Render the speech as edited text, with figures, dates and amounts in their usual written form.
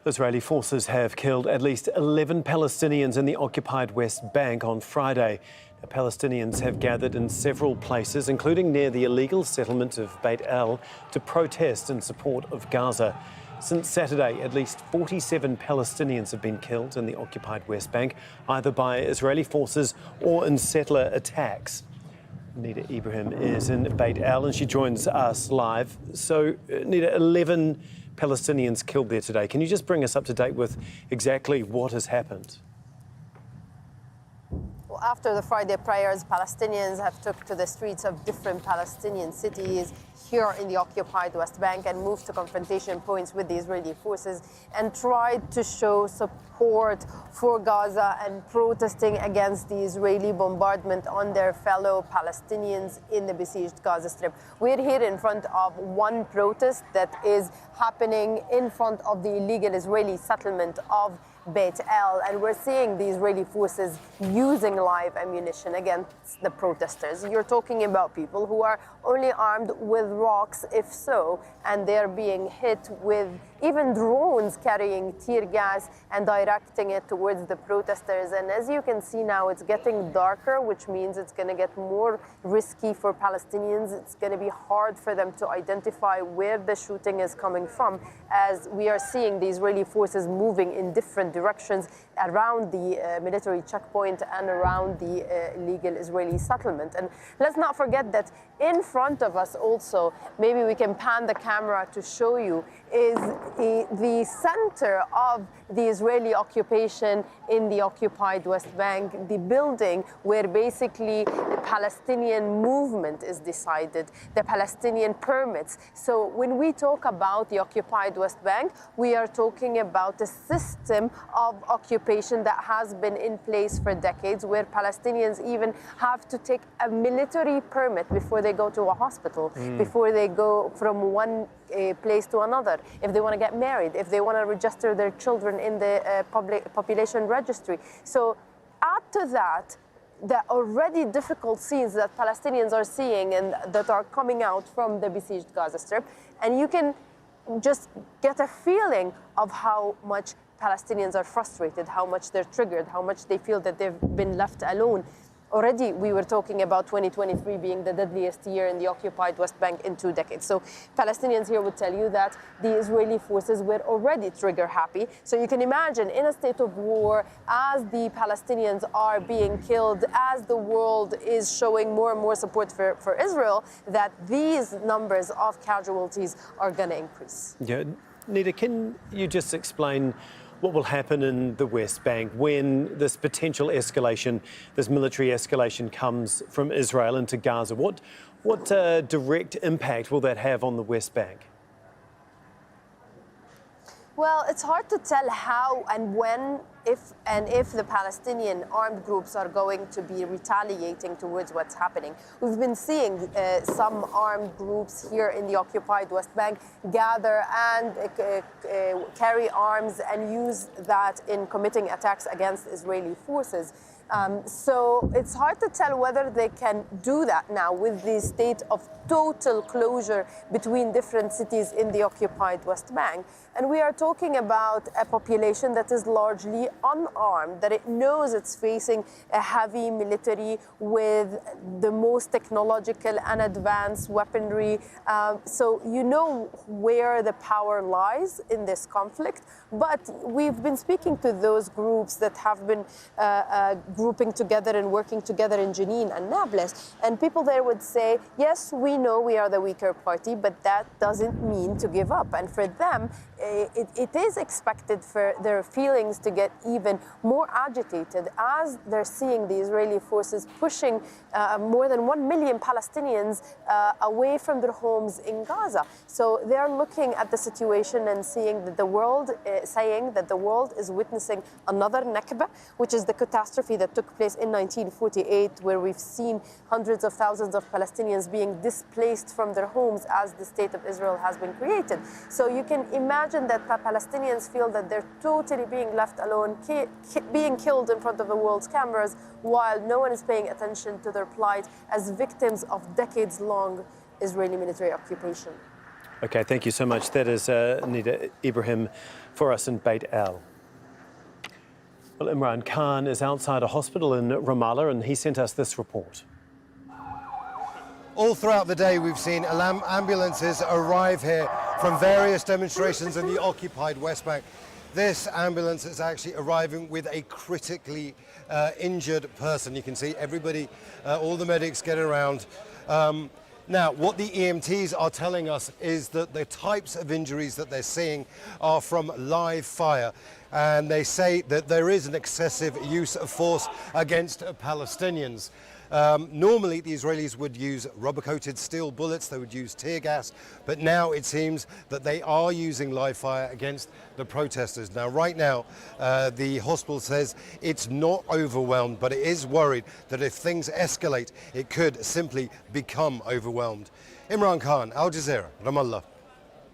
Israeli forces have killed at least 11 Palestinians in the occupied West Bank on Friday. The Palestinians have gathered in several places, including near the illegal settlement of Beit El, to protest in support of Gaza. Since Saturday, at least 47 Palestinians have been killed in the occupied West Bank, either by Israeli forces or in settler attacks. Nida Ibrahim is in Beit El and she joins us live. So, Nida, 11 Palestinians killed there today. Can you just bring us up to date with exactly what has happened? Well, after the Friday prayers, Palestinians have took to the streets of different Palestinian cities here in the occupied West Bank and moved to confrontation points with the Israeli forces and tried to show support for Gaza and protesting against the Israeli bombardment on their fellow Palestinians in the besieged Gaza Strip. We're here in front of one protest that is happening in front of the illegal Israeli settlement of Beit El, and we're seeing the Israeli forces using live ammunition against the protesters. You're talking about people who are only armed with rocks, if so, and they're being hit with even drones carrying tear gas and directing it towards the protesters. And as you can see now, it's getting darker, which means it's going to get more risky for Palestinians. It's going to be hard for them to identify where the shooting is coming from, as we are seeing the Israeli forces moving in different directions around the military checkpoint and around the illegal Israeli settlement. And let's not forget that in front of us also, maybe we can pan the camera to show you, is the center of the Israeli occupation in the occupied West Bank, the building where basically the Palestinian movement is decided, the Palestinian permits. So when we talk about the occupied West Bank, we are talking about a system of occupation that has been in place for decades, where Palestinians even have to take a military permit before they go to a hospital, before they go from one place to another, if they want to get married, if they want to register their children in the population registry. So add to that the already difficult scenes that Palestinians are seeing and that are coming out from the besieged Gaza Strip, and you can just get a feeling of how much Palestinians are frustrated, how much they're triggered, how much they feel that they've been left alone. Already, we were talking about 2023 being the deadliest year in the occupied West Bank in 2 decades. So Palestinians here would tell you that the Israeli forces were already trigger happy. So you can imagine, in a state of war, as the Palestinians are being killed, as the world is showing more and more support for Israel, that these numbers of casualties are going to increase. Yeah. Nida, can you just explain what will happen in the West Bank when this potential escalation, this military escalation, comes from Israel into Gaza? What direct impact will that have on the West Bank? Well, it's hard to tell how and when, if the Palestinian armed groups are going to be retaliating towards what's happening. We've been seeing some armed groups here in the occupied West Bank gather and carry arms and use that in committing attacks against Israeli forces. So it's hard to tell whether they can do that now with the state of total closure between different cities in the occupied West Bank. And we are talking about a population that is largely unarmed, that it knows it's facing a heavy military with the most technological and advanced weaponry. So you know where the power lies in this conflict. But we've been speaking to those groups that have been grouping together and working together in Jenin and Nablus. And people there would say, yes, we know we are the weaker party, but that doesn't mean to give up. And for them, it is expected for their feelings to get even more agitated as they're seeing the Israeli forces pushing more than 1 million Palestinians away from their homes in Gaza. So they're looking at the situation and seeing that the world, saying that the world is witnessing another Nakba, which is the catastrophe that took place in 1948, where we've seen hundreds of thousands of Palestinians being displaced from their homes as the state of Israel has been created. So you can imagine that Palestinians feel that they're totally being left alone, being killed in front of the world's cameras, while no one is paying attention to their plight as victims of decades-long Israeli military occupation. Okay, thank you so much. That is Nida Ibrahim for us in Beit El. Well, Imran Khan is outside a hospital in Ramallah and he sent us this report. All throughout the day, we've seen ambulances arrive here from various demonstrations in the occupied West Bank. This ambulance is actually arriving with a critically injured person. You can see everybody, all the medics getting around. Now, what the EMTs are telling us is that the types of injuries that they're seeing are from live fire. And they say that there is an excessive use of force against Palestinians. Normally, the Israelis would use rubber-coated steel bullets, they would use tear gas, but now it seems that they are using live fire against the protesters. Now, right now, the hospital says it's not overwhelmed, but it is worried that if things escalate, it could simply become overwhelmed. Imran Khan, Al Jazeera, Ramallah.